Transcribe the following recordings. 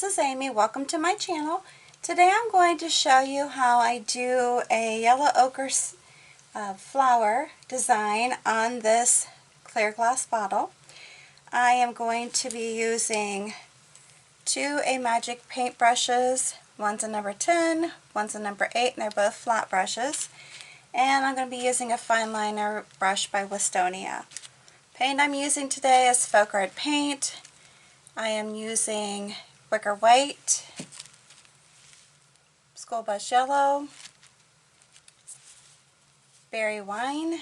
this is Amy. Welcome to my channel. Today I'm going to show you how I do a yellow ochre flower design on this clear glass bottle. I am going to be using two Amagic paint brushes. One's a number 10, one's a number 8, and they're both flat brushes. And I'm going to be using a fine liner brush by Westonia. Paint I'm using today is FolkArt paint. I am using Wicker White, School Bus Yellow, Berry Wine,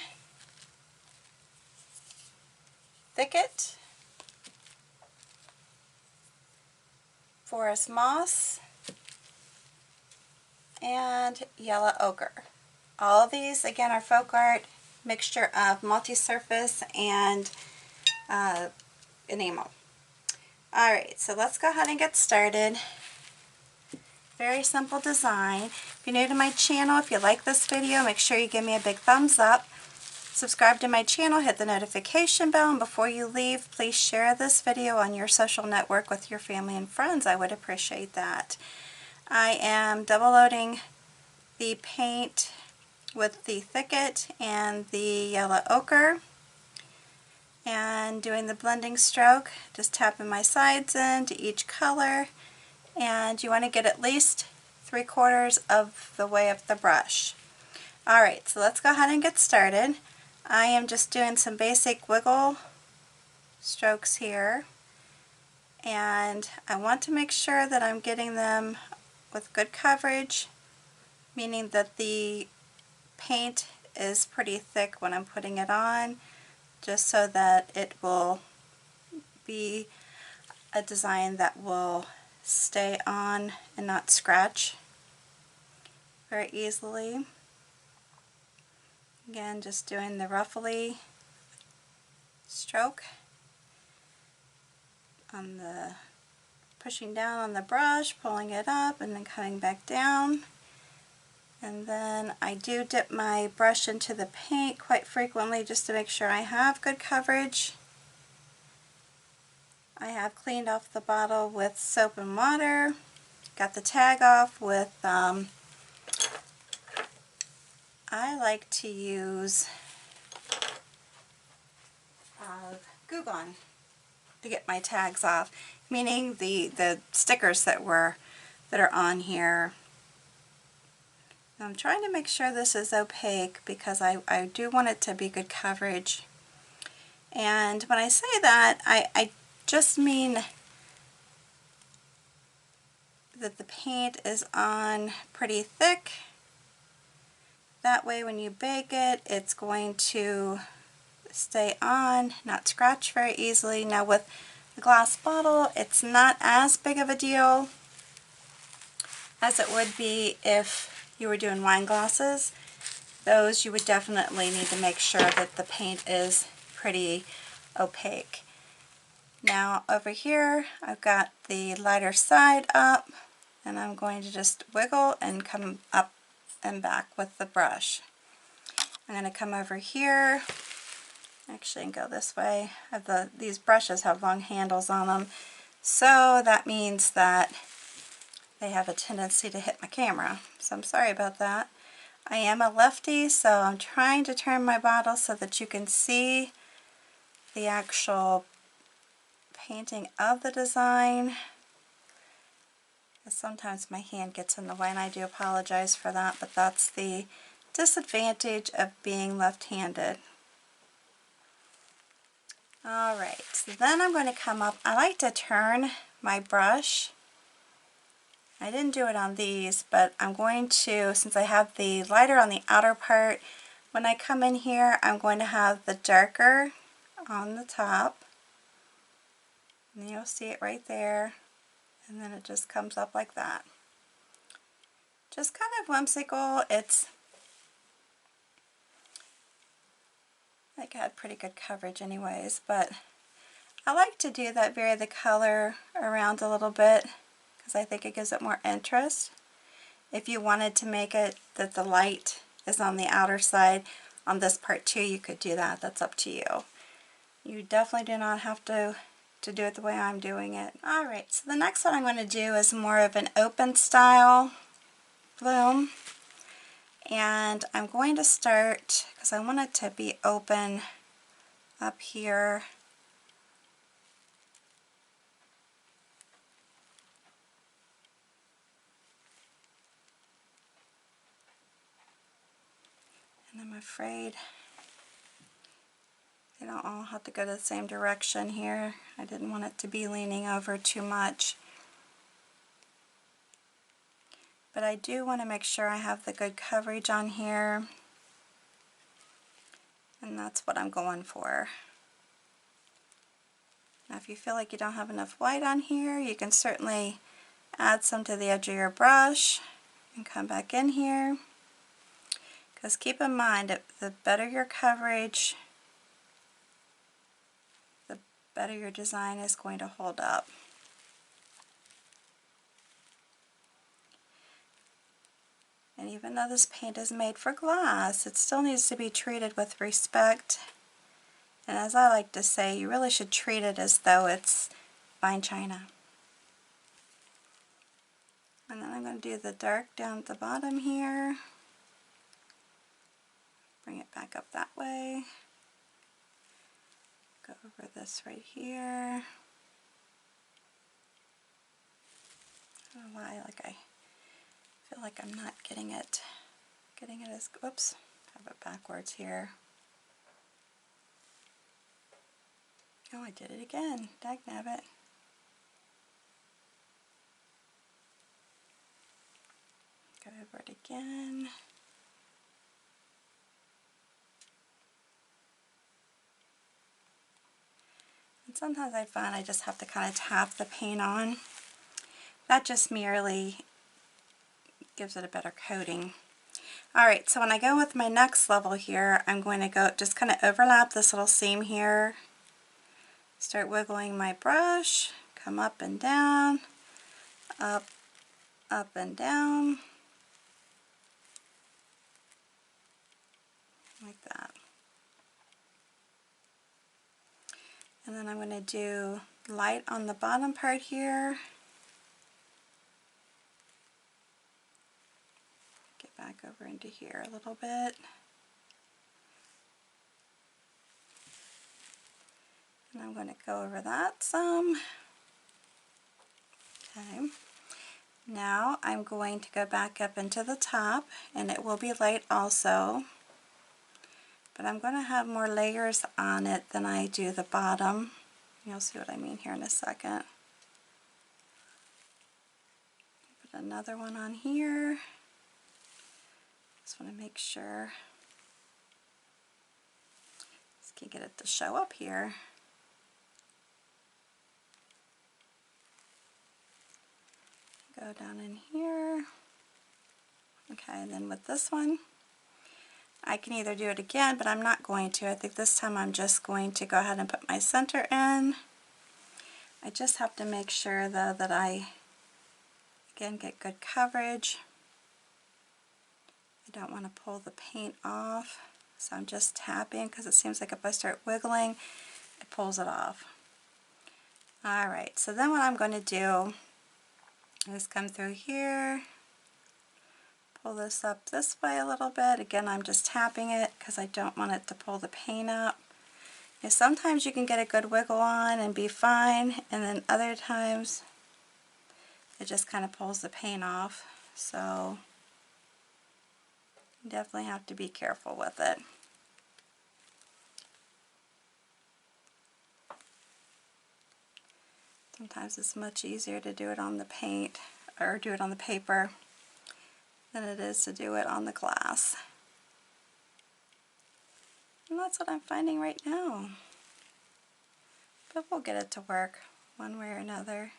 Thicket, Forest Moss, and Yellow Ochre. All of these, again, are FolkArt, mixture of multi-surface and enamel. Alright, so let's go ahead and get started. Very simple design. If you're new to my channel, if you like this video, make sure you give me a big thumbs up. Subscribe to my channel, hit the notification bell, and before you leave, please share this video on your social network with your family and friends. I would appreciate that. I am double loading the paint with the Thicket and the Yellow Ochre and doing the blending stroke, just tapping my sides into each color, and you want to get at least 3/4 of the way up the brush. Alright, so let's go ahead and get started. I am just doing some basic wiggle strokes here, and I want to make sure that I'm getting them with good coverage, meaning that the paint is pretty thick when I'm putting it on, just so that it will be a design that will stay on and not scratch very easily. Again, just doing the ruffly stroke on the, pushing down on the brush, pulling it up, and then coming back down. And then I do dip my brush into the paint quite frequently just to make sure I have good coverage. I have cleaned off the bottle with soap and water. Got the tag off with, I like to use Glue Gun to get my tags off, meaning the stickers that are on here. I'm trying to make sure this is opaque because I do want it to be good coverage. And when I say that, I just mean that the paint is on pretty thick. That way when you bake it, it's going to stay on, not scratch very easily. Now with the glass bottle, it's not as big of a deal as it would be if you were doing wine glasses. Those you would definitely need to make sure that the paint is pretty opaque. Now over here I've got the lighter side up, and I'm going to just wiggle and come up and back with the brush. I'm going to come over here, actually, and go this way. These brushes have long handles on them, so that means that they have a tendency to hit my camera, so I'm sorry about that. I am a lefty, so I'm trying to turn my bottle so that you can see the actual painting of the design. Sometimes my hand gets in the way, and I do apologize for that, but that's the disadvantage of being left-handed. Alright, so then I'm going to come up. I like to turn my brush. I didn't do it on these, but I'm going to, since I have the lighter on the outer part, when I come in here, I'm going to have the darker on the top. And you'll see it right there. And then it just comes up like that. Just kind of whimsical. It's, I think I had pretty good coverage anyways, but I like to do that, vary the color around a little bit, because I think it gives it more interest. If you wanted to make it that the light is on the outer side on this part too, you could do that. That's up to you. You definitely do not have to to do it the way I'm doing it. Alright, so the next one I'm going to do is more of an open style bloom. And I'm going to start, because I want it to be open up here. And I'm afraid they don't all have to go the same direction here. I didn't want it to be leaning over too much. But I do want to make sure I have the good coverage on here. And that's what I'm going for. Now if you feel like you don't have enough white on here, you can certainly add some to the edge of your brush and come back in here. Because keep in mind, the better your coverage, the better your design is going to hold up. And even though this paint is made for glass, it still needs to be treated with respect. And as I like to say, you really should treat it as though it's fine china. And then I'm going to do the dark down at the bottom here. Bring it back up that way. Go over this right here. I don't know why, I feel like I'm not getting it as, whoops, have it backwards here. Oh, I did it again, dagnabbit. Go over it again. And sometimes I find I just have to kind of tap the paint on. That just merely gives it a better coating. Alright, so when I go with my next level here, I'm going to go just kind of overlap this little seam here. Start wiggling my brush, come up and down, up and down, like that. And then I'm going to do light on the bottom part here. Get back over into here a little bit. And I'm going to go over that some. Okay. Now I'm going to go back up into the top, and it will be light also. But I'm going to have more layers on it than I do the bottom. You'll see what I mean here in a second. Put another one on here. Just want to make sure. Just can't get it to show up here. Go down in here. Okay, and then with this one, I can either do it again, but I'm not going to. I think this time I'm just going to go ahead and put my center in. I just have to make sure though that I, again, get good coverage. I don't want to pull the paint off, so I'm just tapping because it seems like if I start wiggling, it pulls it off. Alright, so then what I'm going to do is come through here, pull this up this way a little bit. Again, I'm just tapping it because I don't want it to pull the paint up. And sometimes you can get a good wiggle on and be fine, and then other times it just kind of pulls the paint off. So you definitely have to be careful with it. Sometimes it's much easier to do it on the paint or do it on the paper than it is to do it on the glass. And that's what I'm finding right now. But we'll get it to work one way or another.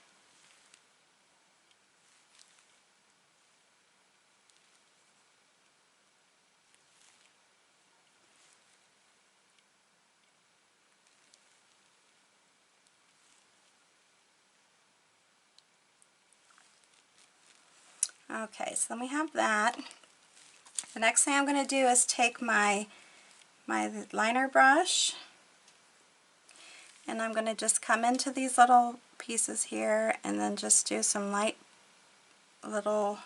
Okay, so then we have that. The next thing I'm going to do is take my liner brush, And I'm going to just come into these little pieces here and then just do some light little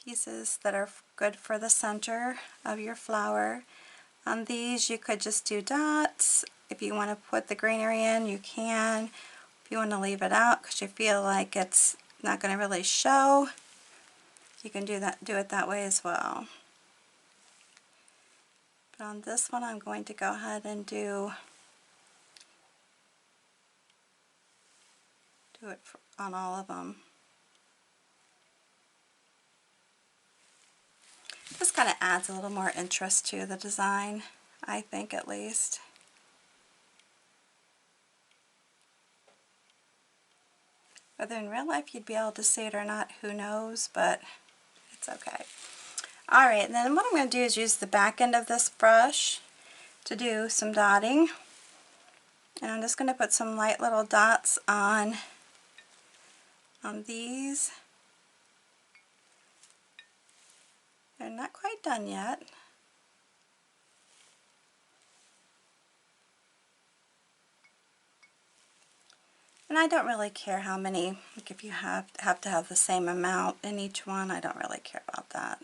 pieces that are good for the center of your flower. On these you could just do dots. If you want to put the greenery in, you can. If you want to leave it out because you feel like it's not going to really show, you can do it that way as well. But on this one I'm going to go ahead and do it on all of them. This kind of adds a little more interest to the design, I think, at least. Whether in real life you'd be able to see it or not, who knows, but it's okay. Alright, and then what I'm going to do is use the back end of this brush to do some dotting. And I'm just going to put some light little dots on these. They're not quite done yet. And I don't really care how many, like if you have to have the same amount in each one, I don't really care about that.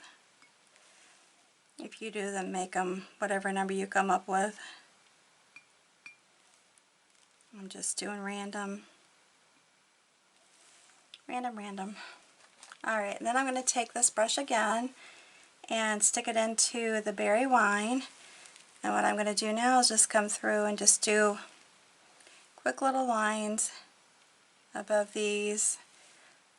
If you do, then make them whatever number you come up with. I'm just doing random. Alright, then I'm going to take this brush again and stick it into the berry wine. And what I'm going to do now is just come through and just do quick little lines above these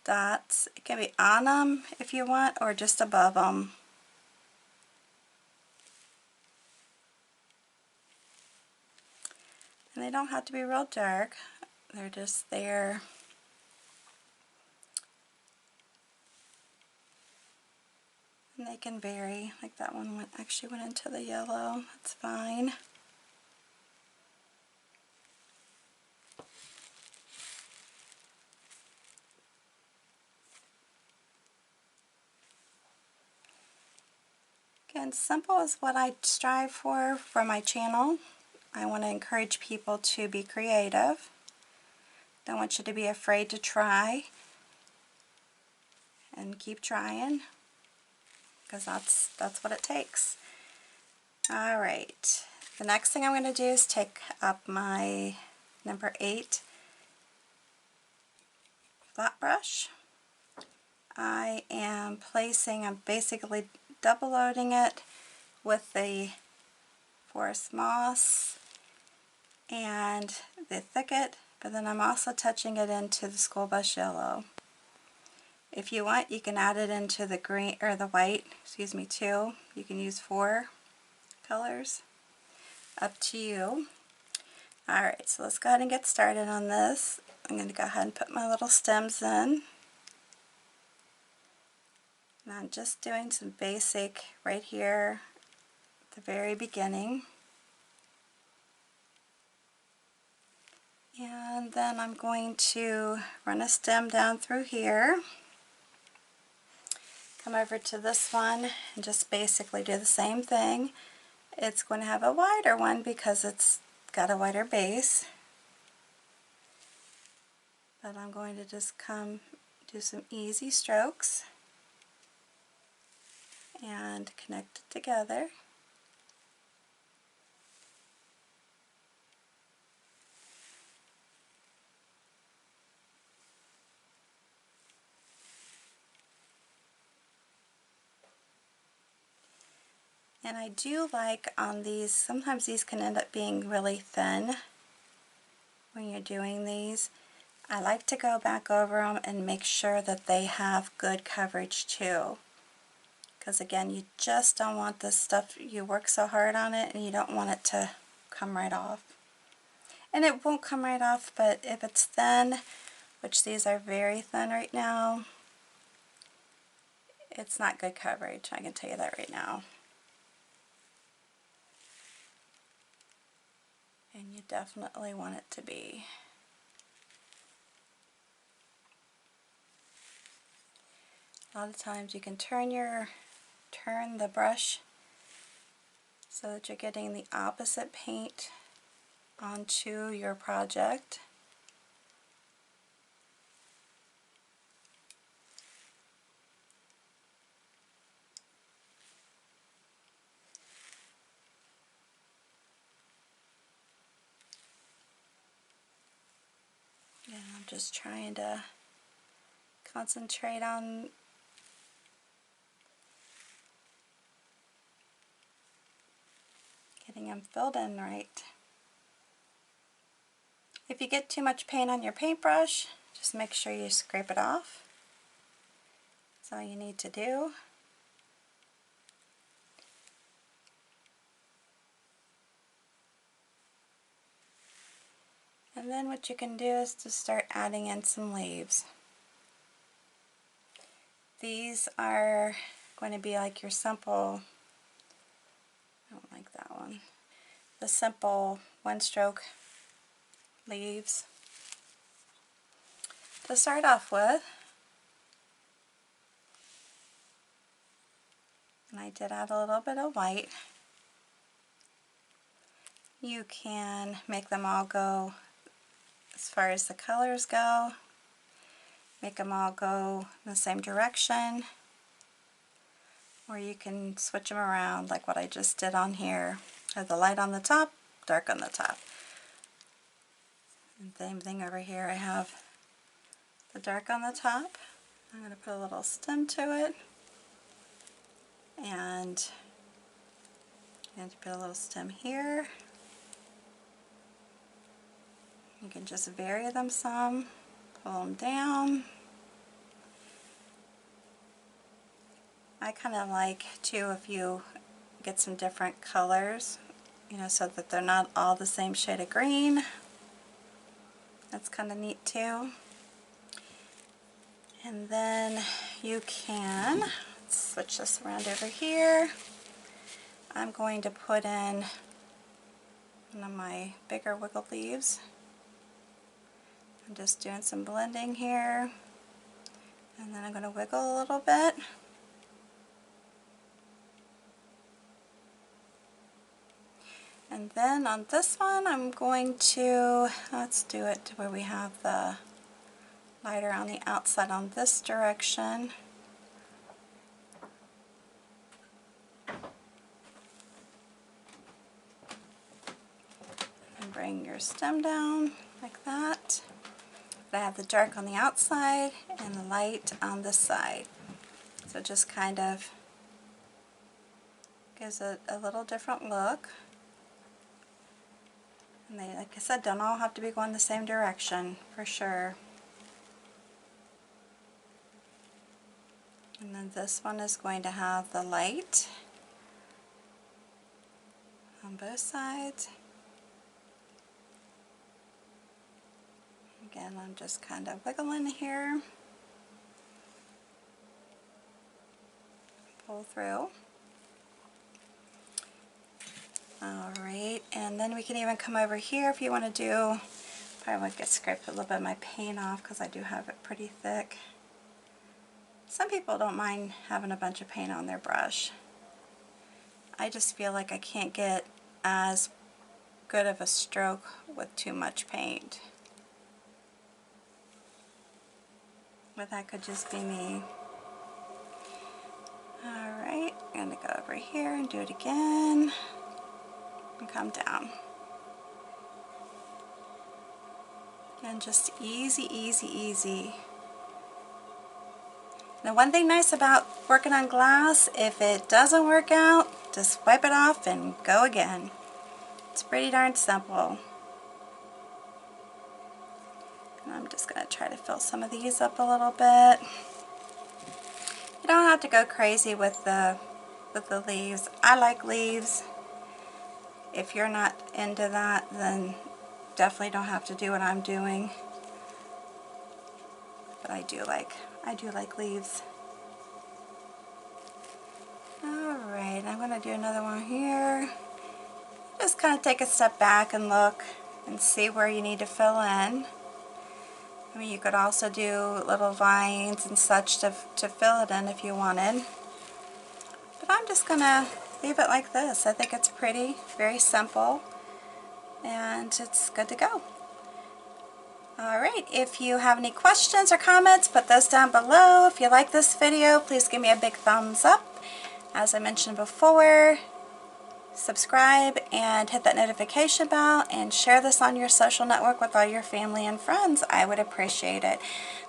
dots. It can be on them if you want, or just above them. And they don't have to be real dark, they're just there. And they can vary, like that one actually went into the yellow, that's fine. Again, simple is what I strive for my channel. I want to encourage people to be creative. Don't want you to be afraid to try, and keep trying, because that's what it takes. Alright, the next thing I'm going to do is take up my number 8 flat brush. I'm basically double loading it with the forest moss and the thicket, but then I'm also touching it into the school bus yellow. If you want, you can add it into the green or the white, excuse me, too. You can use 4 colors, up to you. Alright, so let's go ahead and get started on this. I'm going to go ahead and put my little stems in. And I'm just doing some basic right here at the very beginning. And then I'm going to run a stem down through here. Come over to this one and just basically do the same thing. It's going to have a wider one because it's got a wider base. But I'm going to just come do some easy strokes and connect it together. And I do like on these, sometimes these can end up being really thin when you're doing these. I like to go back over them and make sure that they have good coverage too. Because again, you just don't want this stuff, you work so hard on it and you don't want it to come right off. And it won't come right off, but if it's thin, which these are very thin right now, it's not good coverage, I can tell you that right now. And you definitely want it to be. A lot of times you can turn the brush so that you're getting the opposite paint onto your project. And I'm just trying to concentrate on getting them filled in right. If you get too much paint on your paintbrush, just make sure you scrape it off. That's all you need to do. And then what you can do is to start adding in some leaves. These are going to be like your simple, I don't like that one, the simple one-stroke leaves to start off with. And I did add a little bit of white. You can make them all go as far as the colors go. Make them all go in the same direction. Or you can switch them around like what I just did on here. Have the light on the top, dark on the top. And same thing over here. I have the dark on the top. I'm going to put a little stem to it. And I'm going to put a little stem here. You can just vary them some, pull them down. I kind of like too if you get some different colors, you know, so that they're not all the same shade of green. That's kind of neat too. And then you can, let's switch this around over here. I'm going to put in one of my bigger wiggle leaves. I'm just doing some blending here. And then I'm going to wiggle a little bit. And then on this one I'm going to, let's do it to where we have the lighter on the outside on this direction. And bring your stem down like that. But I have the dark on the outside and the light on this side. So it just kind of gives it a little different look. And they, like I said, don't all have to be going the same direction, for sure. And then this one is going to have the light on both sides. Again, I'm just kind of wiggling here. Pull through. Alright, and then we can even come over here if you want to do, probably want to get scraped a little bit of my paint off because I do have it pretty thick. Some people don't mind having a bunch of paint on their brush. I just feel like I can't get as good of a stroke with too much paint. But that could just be me. Alright, I'm going to go over here and do it again. And come down. And just easy, easy, easy. Now one thing nice about working on glass, if it doesn't work out, just wipe it off and go again. It's pretty darn simple. And I'm just going to try to fill some of these up a little bit. You don't have to go crazy with the leaves. I like leaves. If you're not into that, then definitely don't have to do what I'm doing. But I do like leaves. Alright, I'm going to do another one here. Just kind of take a step back and look and see where you need to fill in. I mean, you could also do little vines and such to fill it in if you wanted. But I'm just going to leave it like this. I think it's pretty, very simple. and it's good to go. Alright, if you have any questions or comments, put those down below. If you like this video, please give me a big thumbs up. As I mentioned before, subscribe and hit that notification bell and share this on your social network with all your family and friends. I would appreciate it.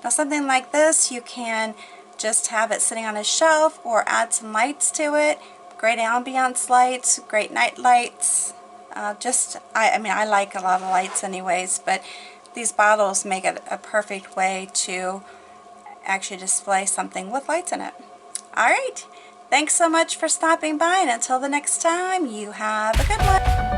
Now something like this, you can just have it sitting on a shelf or add some lights to it. Great ambiance lights, great night lights. I mean, I like a lot of lights anyways, but these bottles make it a perfect way to actually display something with lights in it. Alright, thanks so much for stopping by, and until the next time, you have a good one.